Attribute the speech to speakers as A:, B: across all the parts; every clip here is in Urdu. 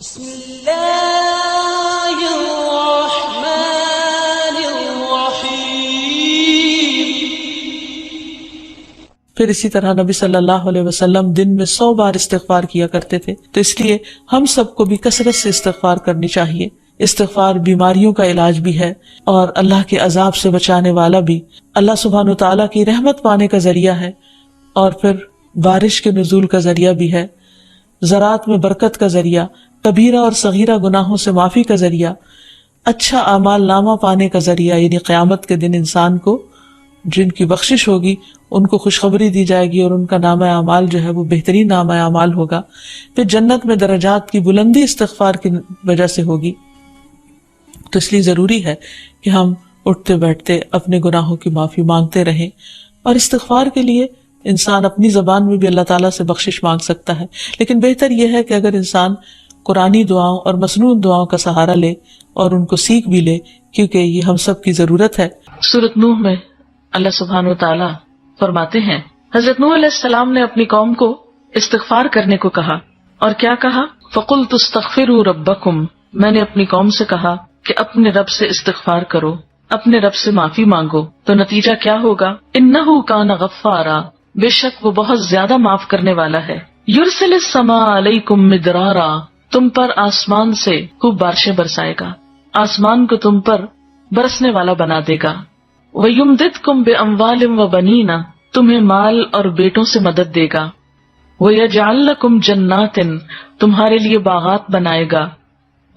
A: بسم اللہ الرحمن الرحیم۔
B: پھر اسی طرح نبی صلی اللہ علیہ وسلم دن میں 100 بار استغفار کیا کرتے تھے، تو اس لیے ہم سب کو بھی کثرت سے استغفار کرنی چاہیے۔ استغفار بیماریوں کا علاج بھی ہے اور اللہ کے عذاب سے بچانے والا بھی، اللہ سبحانہ و تعالیٰ کی رحمت پانے کا ذریعہ ہے، اور پھر بارش کے نزول کا ذریعہ بھی ہے، زراعت میں برکت کا ذریعہ، کبیرہ اور صغیرہ گناہوں سے معافی کا ذریعہ، اچھا اعمال نامہ پانے کا ذریعہ، یعنی قیامت کے دن انسان کو جن کی بخشش ہوگی ان کو خوشخبری دی جائے گی اور ان کا نامہ اعمال جو ہے وہ بہترین نامہ اعمال ہوگا۔ پھر جنت میں درجات کی بلندی استغفار کی وجہ سے ہوگی۔ تو اس لیے ضروری ہے کہ ہم اٹھتے بیٹھتے اپنے گناہوں کی معافی مانگتے رہیں، اور استغفار کے لیے انسان اپنی زبان میں بھی اللہ تعالیٰ سے بخشش مانگ سکتا ہے، لیکن بہتر یہ ہے کہ اگر انسان قرآنی دعاؤں اور مسنون دعاؤں کا سہارا لے اور ان کو سیکھ بھی لے، کیونکہ یہ ہم سب کی ضرورت ہے۔ سورۃ نوح میں اللہ سبحانہ و تعالیٰ فرماتے ہیں، حضرت نوح علیہ السلام نے اپنی قوم کو استغفار کرنے کو کہا، اور کیا کہا؟ فَقُلْتُ اسْتَغْفِرُوا رَبَّكُمْ، میں نے اپنی قوم سے کہا کہ اپنے رب سے استغفار کرو، اپنے رب سے معافی مانگو۔ تو نتیجہ کیا ہوگا؟ إِنَّهُ كَانَ غَفَّارًا، بے شک وہ بہت زیادہ معاف کرنے والا ہے۔ يُرْسِلِ السَّمَاءَ عَلَيْكُمْ مِدْرَارًا، تم پر آسمان سے خوب بارشیں برسائے گا، آسمان کو تم پر برسنے والا بنا دے گا۔ وَيُمْدِدْكُمْ بِأَمْوَالٍ وَبَنِينَ، تمہیں مال اور بیٹوں سے مدد دے گا۔ وَيَجْعَلْ لَكُمْ جَنَّاتٍ، تمہارے لیے باغات بنائے گا۔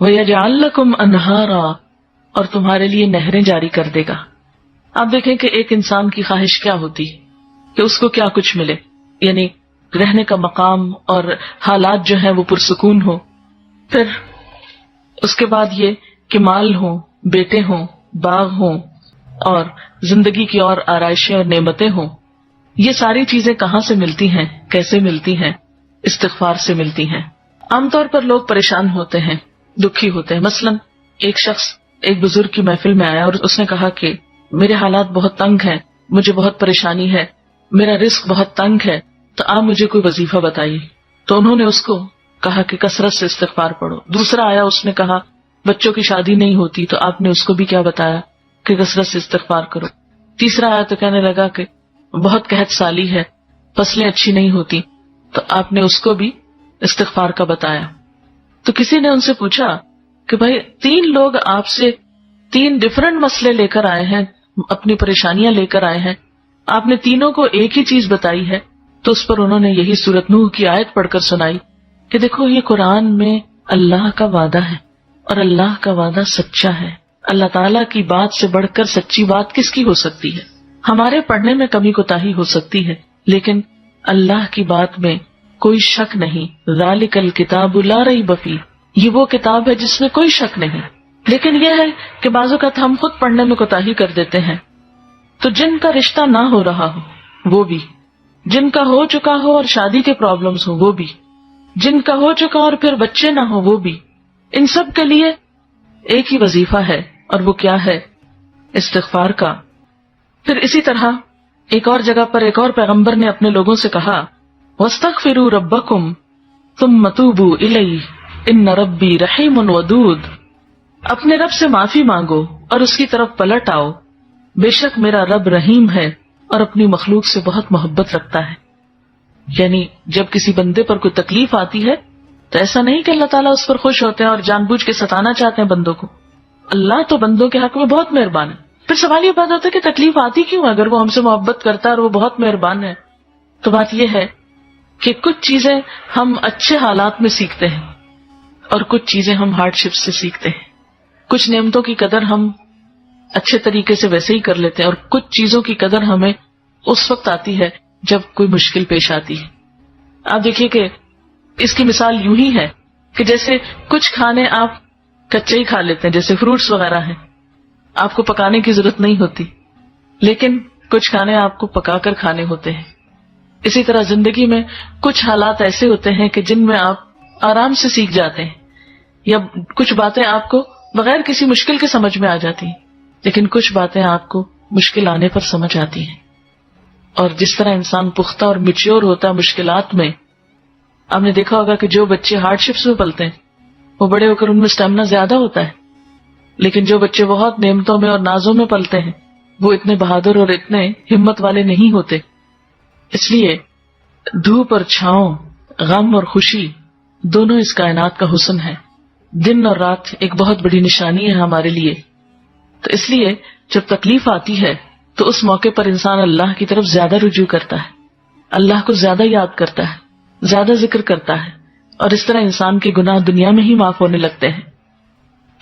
B: وَيَجْعَلْ لَكُمْ أَنْهَارًا، اور تمہارے لیے نہریں جاری کر دے گا۔ آپ دیکھیں کہ ایک انسان کی خواہش کیا ہوتی ہے کہ اس کو کیا کچھ ملے، یعنی رہنے کا مقام اور حالات جو ہیں وہ پرسکون ہو، پھر اس کے بعد یہ کہ مال ہوں، بیٹے ہوں، باغ ہوں، اور زندگی کی اور آرائشیں اور نعمتیں ہوں۔ یہ ساری چیزیں کہاں سے ملتی ہیں، کیسے ملتی ہیں؟ استغفار سے ملتی ہیں۔ عام طور پر لوگ پریشان ہوتے ہیں، دکھی ہوتے ہیں۔ مثلا ایک شخص ایک بزرگ کی محفل میں آیا اور اس نے کہا کہ میرے حالات بہت تنگ ہیں، مجھے بہت پریشانی ہے، میرا رزق بہت تنگ ہے، تو آپ مجھے کوئی وظیفہ بتائیے۔ تو انہوں نے اس کو کہا کہ کثرت سے استغفار پڑھو۔ دوسرا آیا، اس نے کہا بچوں کی شادی نہیں ہوتی، تو آپ نے اس کو بھی کیا بتایا کہ کثرت سے استغفار کرو۔ تیسرا آیا تو کہنے لگا کہ بہت قحط سالی ہے، فصلیں اچھی نہیں ہوتی، تو آپ نے اس کو بھی استغفار کا بتایا۔ تو کسی نے ان سے پوچھا کہ بھائی 3 لوگ آپ سے 3 ڈفرنٹ مسئلے لے کر آئے ہیں، اپنی پریشانیاں لے کر آئے ہیں، آپ نے تینوں کو ایک ہی چیز بتائی ہے۔ تو اس پر انہوں نے یہی سورۃ نوح کی آیت پڑھ کر سنائی کہ دیکھو یہ قرآن میں اللہ کا وعدہ ہے، اور اللہ کا وعدہ سچا ہے۔ اللہ تعالیٰ کی بات سے بڑھ کر سچی بات کس کی ہو سکتی ہے؟ ہمارے پڑھنے میں کمی کوتاہی ہو سکتی ہے، لیکن اللہ کی بات میں کوئی شک نہیں۔ ذالک الکتاب لا ریب فیہ، یہ وہ کتاب ہے جس میں کوئی شک نہیں۔ لیکن یہ ہے کہ بعض اوقات ہم خود پڑھنے میں کوتاہی کر دیتے ہیں۔ تو جن کا رشتہ نہ ہو رہا ہو وہ بھی، جن کا ہو چکا ہو اور شادی کے پرابلمز ہو وہ بھی، جن کا ہو چکا اور پھر بچے نہ ہو وہ بھی، ان سب کے لیے ایک ہی وظیفہ ہے، اور وہ کیا ہے؟ استغفار کا۔ پھر اسی طرح ایک اور جگہ پر ایک اور پیغمبر نے اپنے لوگوں سے کہا وَاسْتَغْفِرُوا رَبَّكُمْ ثُمَّ تُوبُوا إِلَيْهِ إِنَّ رَبِّي رَحِيمٌ وَدُودٌ، اپنے رب سے معافی مانگو اور اس کی طرف پلٹ آؤ، بے شک میرا رب رحیم ہے اور اپنی مخلوق سے بہت محبت رکھتا ہے۔ یعنی جب کسی بندے پر کوئی تکلیف آتی ہے تو ایسا نہیں کہ اللہ تعالیٰ اس پر خوش ہوتے ہیں اور جان بوجھ کے ستانا چاہتے ہیں بندوں کو۔ اللہ تو بندوں کے حق میں بہت مہربان ہے۔ پھر سوال یہ بات ہوتا ہے کہ تکلیف آتی کیوں؟ اگر وہ ہم سے محبت کرتا ہے اور وہ بہت مہربان ہے، تو بات یہ ہے کہ کچھ چیزیں ہم اچھے حالات میں سیکھتے ہیں اور کچھ چیزیں ہم ہارڈ شپ سے سیکھتے ہیں۔ کچھ نعمتوں کی قدر ہم اچھے طریقے سے ویسے ہی کر لیتے ہیں، اور کچھ چیزوں کی قدر ہمیں اس وقت آتی ہے جب کوئی مشکل پیش آتی ہے۔ آپ دیکھیے کہ اس کی مثال یوں ہی ہے کہ جیسے کچھ کھانے آپ کچے ہی کھا لیتے ہیں، جیسے فروٹس وغیرہ ہیں، آپ کو پکانے کی ضرورت نہیں ہوتی، لیکن کچھ کھانے آپ کو پکا کر کھانے ہوتے ہیں۔ اسی طرح زندگی میں کچھ حالات ایسے ہوتے ہیں کہ جن میں آپ آرام سے سیکھ جاتے ہیں، یا کچھ باتیں آپ کو بغیر کسی مشکل کے سمجھ میں آ جاتی ہیں، لیکن کچھ باتیں آپ کو مشکل آنے پر سمجھ آتی ہیں۔ اور جس طرح انسان پختہ اور میچیور ہوتا ہے مشکلات میں، آپ نے دیکھا ہوگا کہ جو بچے ہارڈ شپس میں پلتے ہیں وہ بڑے ہو کر ان میں اسٹیمنا زیادہ ہوتا ہے، لیکن جو بچے بہت نعمتوں میں اور نازوں میں پلتے ہیں وہ اتنے بہادر اور اتنے ہمت والے نہیں ہوتے. اس لیے دھوپ اور چھاؤں، غم اور خوشی دونوں اس کائنات کا حسن ہے. دن اور رات ایک بہت بڑی نشانی ہے ہمارے لیے. تو اس لیے جب تکلیف آتی ہے تو اس موقع پر انسان اللہ کی طرف زیادہ رجوع کرتا ہے، اللہ کو زیادہ یاد کرتا ہے، زیادہ ذکر کرتا ہے، اور اس طرح انسان کے گناہ دنیا میں ہی معاف ہونے لگتے ہیں.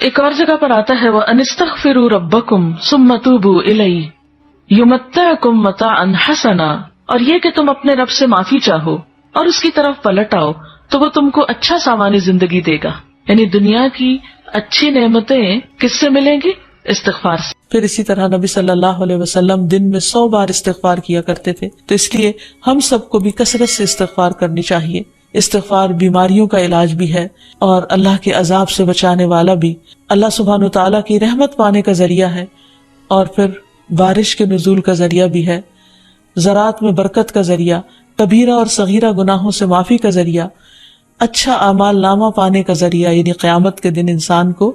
B: ایک اور جگہ پر آتا ہے وَأَنِ اسْتَغْفِرُوا رَبَّكُمْ ثُمَّ تُوبُوا إِلَيْهِ يُمَتِّعْكُمْ مَتَاعًا حَسَنًا، اور یہ کہ تم اپنے رب سے معافی چاہو اور اس کی طرف پلٹ آؤ تو وہ تم کو اچھا سامان زندگی دے گا. یعنی دنیا کی اچھی نعمتیں کس سے ملیں گی؟ استغفار سے. پھر اسی طرح نبی صلی اللہ علیہ وسلم دن میں 100 بار استغفار کیا کرتے تھے. تو اس لیے ہم سب کو بھی کثرت سے استغفار کرنی چاہیے. استغفار بیماریوں کا علاج بھی ہے اور اللہ کے عذاب سے بچانے والا بھی، اللہ سبحانہ وتعالیٰ کی رحمت پانے کا ذریعہ ہے، اور پھر بارش کے نزول کا ذریعہ بھی ہے، زراعت میں برکت کا ذریعہ، کبیرہ اور صغیرہ گناہوں سے معافی کا ذریعہ، اچھا اعمال نامہ پانے کا ذریعہ. یعنی قیامت کے دن انسان کو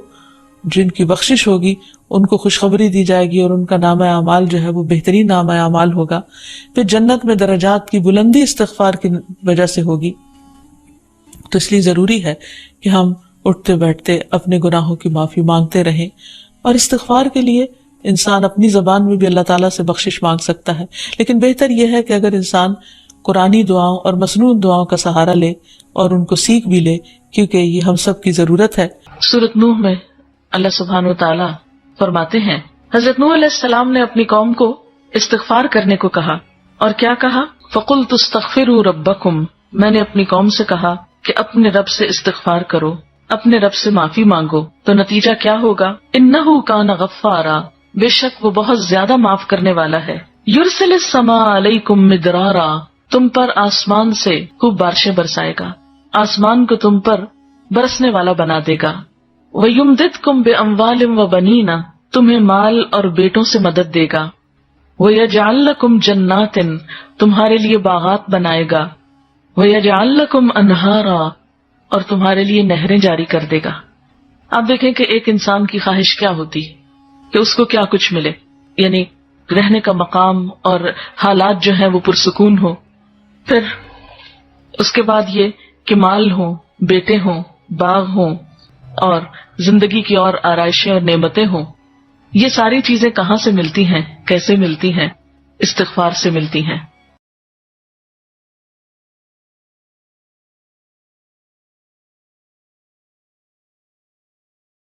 B: جن کی بخشش ہوگی ان کو خوشخبری دی جائے گی اور ان کا نامہ اعمال جو ہے وہ بہترین نامہ اعمال ہوگا. پھر جنت میں درجات کی بلندی استغفار کی وجہ سے ہوگی. تو اس لیے ضروری ہے کہ ہم اٹھتے بیٹھتے اپنے گناہوں کی معافی مانگتے رہیں. اور استغفار کے لیے انسان اپنی زبان میں بھی اللہ تعالیٰ سے بخشش مانگ سکتا ہے، لیکن بہتر یہ ہے کہ اگر انسان قرآنی دعاؤں اور مسنون دعاؤں کا سہارا لے اور ان کو سیکھ بھی لے، کیونکہ یہ ہم سب کی ضرورت ہے. سورۃ نوح میں اللہ سبحانہ وتعالیٰ فرماتے ہیں حضرت نوح علیہ السلام نے اپنی قوم کو استغفار کرنے کو کہا، اور کیا کہا؟ فَقُلْتُ اسْتَغْفِرُوا رَبَّكُمْ، میں نے اپنی قوم سے کہا کہ اپنے رب سے استغفار کرو، اپنے رب سے معافی مانگو. تو نتیجہ کیا ہوگا؟ إِنَّهُ كَانَ غَفَّارًا، بے شک وہ بہت زیادہ معاف کرنے والا ہے. يُرْسِلِ السَّمَاءَ عَلَيْكُمْ مِدْرَارًا، تم پر آسمان سے خوب بارشیں برسائے گا، آسمان کو تم پر برسنے والا بنا دے گا. وَيُمْدِدْكُمْ بِأَمْوَالٍ وَبَنِينَ، تمہیں مال اور بیٹوں سے مدد دے گا. وَيَجْعَلْ لَكُمْ جَنَّاتٍ، تمہارے لیے باغات بنائے گا. وَيَجْعَلْ لَكُمْ أَنْهَارًا، اور تمہارے لیے نہریں جاری کر دے گا. آپ دیکھیں کہ ایک انسان کی خواہش کیا ہوتی ہے کہ اس کو کیا کچھ ملے، یعنی رہنے کا مقام اور حالات جو ہیں وہ پرسکون ہو. پھر اس کے بعد یہ کہ مال ہوں، بیٹے ہوں، باغ ہوں، اور زندگی کی اور آرائشیں اور نعمتیں ہوں. یہ ساری چیزیں کہاں سے ملتی ہیں، کیسے ملتی ہیں؟ استغفار سے ملتی ہیں.